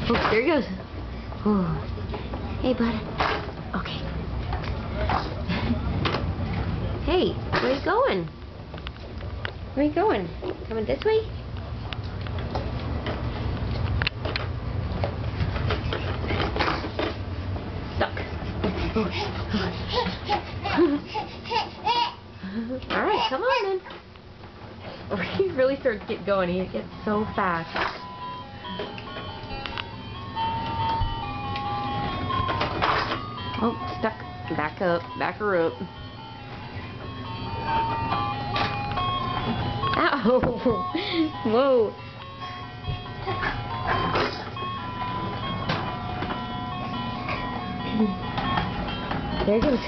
Oh, there he goes. Oh. Hey, bud. Okay. Hey, where are you going? Where are you going? Coming this way? Stuck. Alright, come on then. Oh, he really starts to get going. He gets so fast. Oh, stuck. Back up. Back her up. Ow! Whoa! There it goes.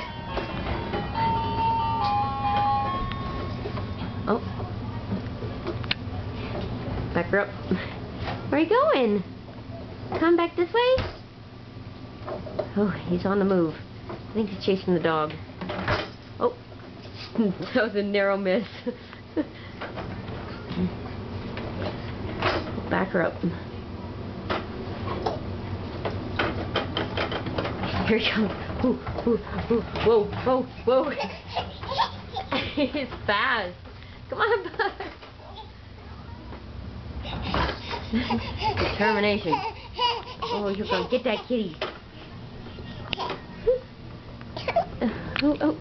Oh. Back her up. Where are you going? Come back this way? Oh, he's on the move. I think he's chasing the dog. Oh. That was a narrow miss. Back her up. Here he comes. Ooh, ooh, ooh. Whoa, whoa, whoa. He's fast. Come on, bud. Determination. Oh, you're gonna get that kitty. Oh, oh.